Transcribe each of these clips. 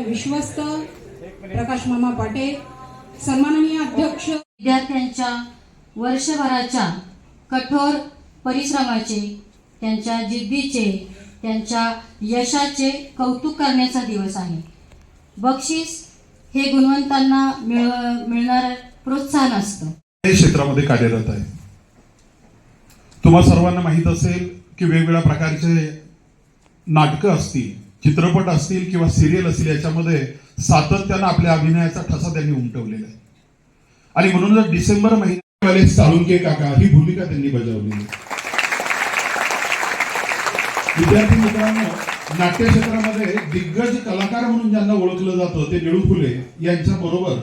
विश्वस्त प्रकाश मामा पाटे, सन्माननीय अध्यक्ष, विद्यार्थ्यांच्या वर्षभराच्या कठोर परिश्रमाचे, त्यांच्या जिद्दीचे, त्यांच्या यशाचे कौतुक करण्याचा दिवस आहे. बक्षीस हे गुणवंतांना मिळणारं प्रोत्साहन असतं. क्षेत्रामध्ये कार्यरत आहे. तुम्हा सर्वांना माहीत असेल की वेगवेगळ्या प्रकारचे नाटकं असतील, चित्रपट असतील किंवा सिरियल असतील, याच्यामध्ये सातत्यानं आपल्या अभिनयाचा ठसा त्यांनी उमटवलेला आहे. आणि म्हणूनच डिसेंबर महिन्यामध्ये साळुंके काका ही भूमिका त्यांनी बजावली. विद्यार्थी मित्रांनो, नाट्य क्षेत्रामध्ये दिग्गज कलाकार म्हणून ज्यांना ओळखलं जातं ते निळू फुले यांच्या बरोबर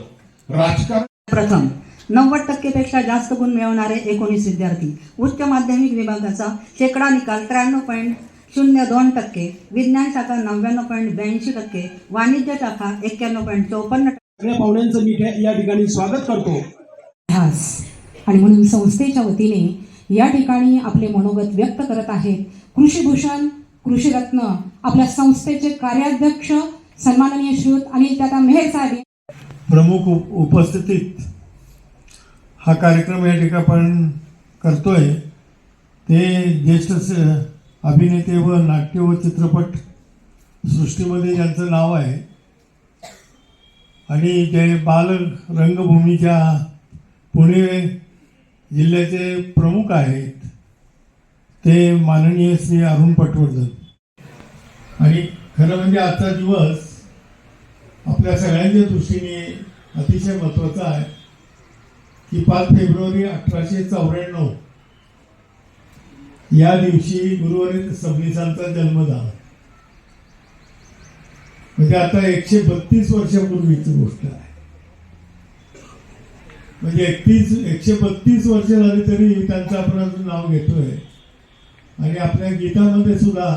राजकारण. प्रथम 90% पेक्षा जास्त गुण मिळवणारे 19 विद्यार्थी. उच्च माध्यमिक विभागाचा शेकडा निकाल 93.02%, विज्ञान शाखा 99.82%, वाणिज्य शाखा 91.54%. सगळ्या पाहुण्यांचं मी या ठिकाणी स्वागत करतो. इतिहास आणि म्हणून संस्थेच्या वतीने या ठिकाणी आपले मनोगत व्यक्त करत आहेत कृषीभूषण, कृषीरत्न आपल्या संस्थेचे कार्याध्यक्ष सन्माननीय श्रीयुत अनिल दादा मेहर साहेब. प्रमुख उपस्थितीत हा कार्यक्रम या ठिकाणी आपण करतोय ते ज्येष्ठ अभिनेते व नाट्य व चित्रपट सृष्टीमध्ये ज्यांचं नाव आहे आणि जे बाल रंगभूमीच्या पुणे जिल्ह्याचे प्रमुख आहेत ते माननीय श्री अरुण पटवर्धन. आणि खरं म्हणजे आजचा दिवस आपल्या सगळ्यांच्या दृष्टीने अतिशय महत्त्वाचा आहे की 5 फेब्रुवारी 1894 या दिवशी गुरुवारी सबनीसांचा जन्म झाला. म्हणजे आता 132 वर्षापूर्वीची गोष्ट आहे. म्हणजे 132 वर्ष झाली तरी त्यांचं आपण अजून नाव घेतोय. आणि आपल्या गीतामध्ये सुद्धा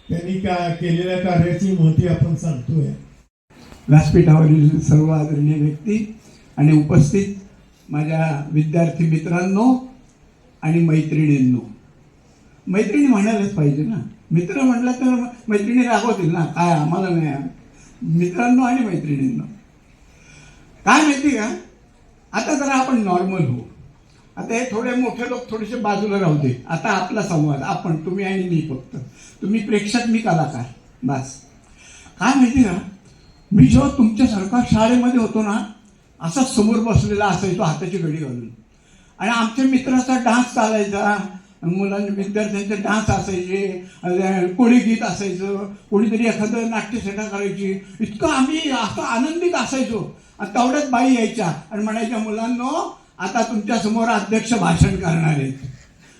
त्यांनी केलेल्या कार्याची महती आपण सांगतोय. व्यासपीठावरील सर्व आदरणीय व्यक्ती आणि उपस्थित माझ्या विद्यार्थी मित्रांनो आणि मैत्रिणींनो. मैत्रिणी म्हणायलाच पाहिजे ना, मित्र म्हटलं तर मैत्रिणी रागवतील ना, काय आम्हाला नाही. मित्रांनो आणि मैत्रिणींनो, काय माहिती का, आता जरा आपण नॉर्मल होऊ. आता हे थोडे मोठे लोक थोडेसे बाजूला राहू दे. आता आपला संवाद, आपण, तुम्ही आणि मी, फक्त तुम्ही प्रेक्षक, मी कलाकार, बस. काय माहिती का, मी जेव्हा तुमच्यासारखा शाळेमध्ये होतो ना, असा समोर बसलेला असायचो हाताची घडी घालून. आणि आमच्या मित्राचा डान्स चालायचा, विद्यार्थ्यांचे डान्स असायचे, कोळी गीत असायचं, कोणीतरी एखादं नाट्यसेना करायची. इतकं आम्ही असं आनंदित असायचो. आणि तेवढ्याच बाई यायच्या आणि म्हणायच्या, मुलांनो आता तुमच्या समोर अध्यक्ष भाषण करणार आहेत.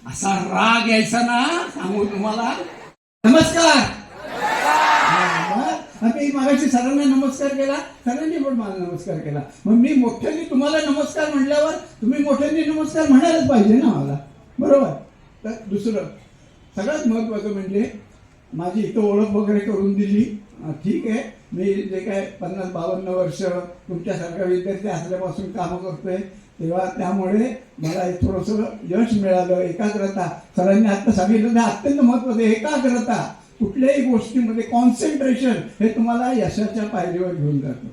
असा राग यायचा ना, सांगू तुम्हाला. नमस्कार. मी मागाशी सरांना नमस्कार केला, सरांनी पण मला नमस्कार केला. मग मी मोठ्यांनी तुम्हाला नमस्कार म्हटल्यावर तुम्ही मोठ्यांनी नमस्कार म्हणायलाच पाहिजे ना मला, बरोबर. तर दुसरं सगळ्यात महत्त्वाचं म्हणजे माझी इथं ओळख वगैरे करून दिली. ठीक आहे, मी जे काय 50-52 वर्ष तुमच्यासारख्या विद्यार्थी असल्यापासून कामं करतोय, तेव्हा त्यामुळे मला थोडंसं यश मिळालं. एकाग्रता, सरांनी आता सांगितलं ते अत्यंत महत्त्वाचं. एकाग्रता, कुठल्याही गोष्टीमध्ये कॉन्सन्ट्रेशन हे तुम्हाला यशाच्या पायरीवर घेऊन जातं.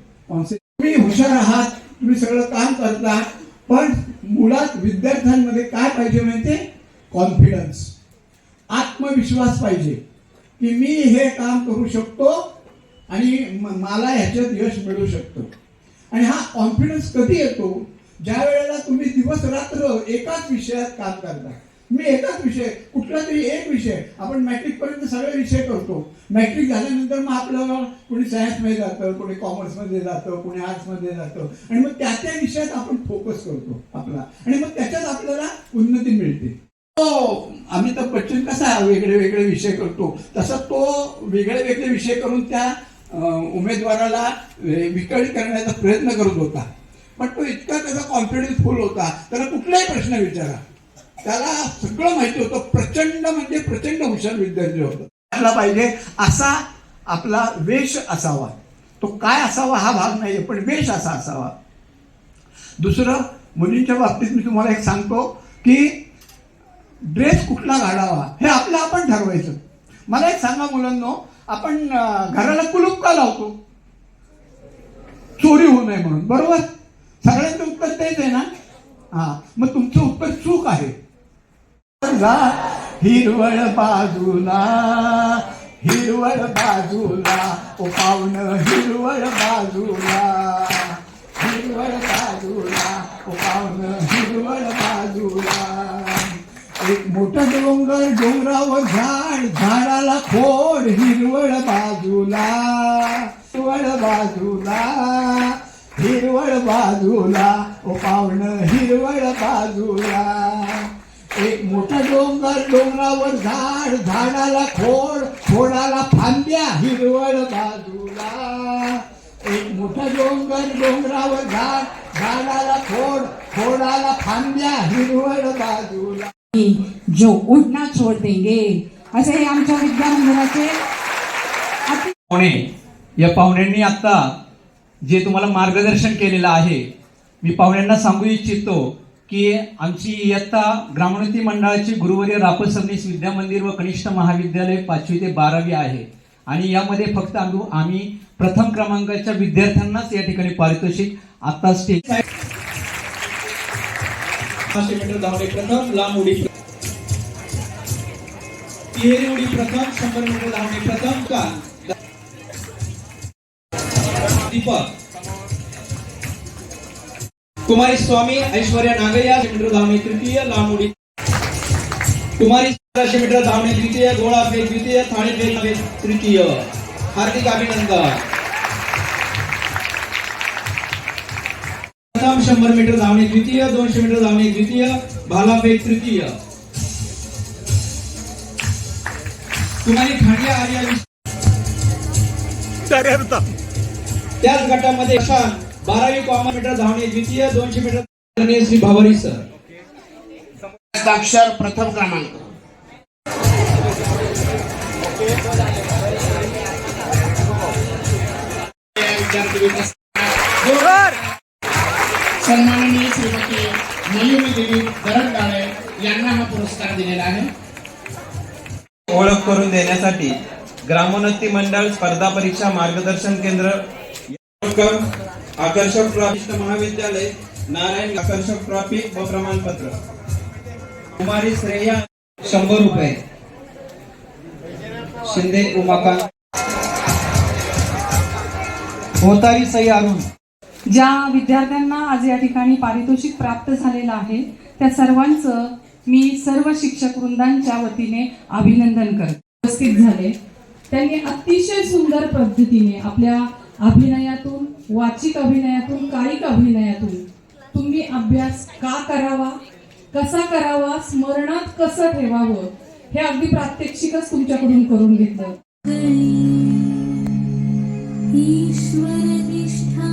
तुम्ही हुशार आहात, तुम्ही सगळं काम करता, पण मुळात विद्यार्थ्यांमध्ये काय पाहिजे माहिती, कॉन्फिडन्स, आत्मविश्वास पाहिजे की मी हे काम करू शकतो आणि मला ह्याच्यात यश मिळू शकतं. आणि हा कॉन्फिडन्स कधी येतो, ज्या वेळेला तुम्ही दिवस रात्र एकाच विषयात काम करता. मी एकाच विषय, कुठला तरी एक विषय, आपण मॅट्रिकपर्यंत सगळे विषय करतो. मॅट्रिक झाल्यानंतर मग आपल्याला कोणी सायन्समध्ये जातं, कोणी कॉमर्समध्ये जातं, कोणी आर्ट्समध्ये जातं. आणि मग त्या त्या विषयात आपण फोकस करतो आपला, आणि मग त्याच्यात आपल्याला उन्नती मिळते. तो अमिताभ बच्चन कसा वेगळे वेगळे विषय करतो, तसा तो वेगळे वेगळे विषय करून त्या उमेदवाराला विकळी करण्याचा प्रयत्न करत होता. पण तो इतका त्याचा कॉन्फिडन्स फुल होता, त्याला कुठलाही प्रश्न विचारा त्याला सगळं माहिती होतं. प्रचंड म्हणजे प्रचंड हुशार विद्यार्थी होता. आपला पाहिजे असा आपला वेश असावा. तो काय असावा हा भाग नाही, पण वेश असा असावा. दुसरं, मुलींच्या बाबतीत मी तुम्हाला एक सांगतो की ड्रेस कुठला घालावा हे आपण ठरवायचं. मला एक सांगा मुलांनो, आपण घराला कुलूप का लावतो? होऊ नये म्हणून. बरोबर, सगळ्यांचं उत्तर तेच आहे ना. हा, मग तुमचं उत्तर चूक आहे. हिरवळ बाजूला, हिरवळ बाजूला, ओ पावन हिरवळ बाजूला, हिरवळ बाजूला, ओ पावन हिरवळ बाजूला. एक मोठा डोंगर, डोंगरावर झाड, झाडाला खोड, हिरवळ बाजूला, हिरवळ बाजूला, हिरवळ बाजूला, ओ पावन हिरवळ बाजूला. एक मोठा डोंगर, डोंगरावर झाड, झाडाला खोड, खोडाला फांद्या, हिरवळ बाजूला. एक मोठा डोंगर, डोंगरावर झाड, झाडाला खोड, खोडाला फांद्या, हिरवळ बाजूला. जो उडना छोड़ देंगे, असे हे आमच्या विद्यामंदिराचे पाहुणे, या पाहुण्यांनी आता जे तुम्हाला मार्गदर्शन केलेलं आहे, मी पाहुण्यांना सांगू इच्छितो की आमची इयत्ता ग्रामोन्नती मंडळाची गुरुवर्य रापल सबनीस विद्यामंदिर व कनिष्ठ महाविद्यालय 5वी ते 12वी आहे. आणि यामध्ये फक्त आम्ही प्रथम क्रमांकाच्या विद्यार्थ्यांनाच या ठिकाणी पारितोषिक आता स्टेज 500 मीटर धावणे प्रथम, लांब उडी तिहेरी उडी प्रथम, 100 मीटर धावणे प्रथम का दीपक कुमारी स्वामी ऐश्वर्या नागय्या 100 मीटर धावणे तृतीय, लांब उडी कुमारी 100 मीटर धावणे द्वितीय, गोळा फेक द्वितीय, थाळी फेक तृतीय. हार्दिक अभिनंदन. प्रथम 100 मीटर धावणे द्वितीय, 200 मीटर धावणे द्वितीय, भाला फेक तृतीय. कुमारी खांडिया आर्या त्याच गटामध्ये 12वी कॉमन मीटर धावणे द्वितीय, 200 मीटर श्री भावरी सर. अक्षर प्रथम क्रमांक. सन्माननीय श्रीमती मयुरी देवी दरंगाळे यांना हा पुरस्कार दिलेला आहे. ओळख करून देण्यासाठी ग्रामोन्नती मंडळ स्पर्धा परीक्षा मार्गदर्शन केंद्र आकर्षक ट्रॉफी महाविद्यालय नारायण आकर्षक ट्रॉफी व प्रमाणपत्र. कुमारी श्रेया 100 रुपये. शिंदे उमाकांत. होतारी सई अरुण. ज्या विद्यार्थ्यांना आज या ठिकाणी पारितोषिक प्राप्त झालेलं आहे त्या सर्वांचं मी सर्व शिक्षक वृंदांच्या वतीने अभिनंदन करते. उपस्थित झाले, त्यांनी अतिशय सुंदर पद्धतीने आपल्या अभिनयातून, वाचिक अभिनयातून, कायिक अभिनयातून तुम्ही अभ्यास का करावा, कसा करावा, स्मरणात कसं ठेवावं हे अगदी प्रात्यक्षिकच तुमच्याकडून करून घेतलं. ईश्वर निष्ठा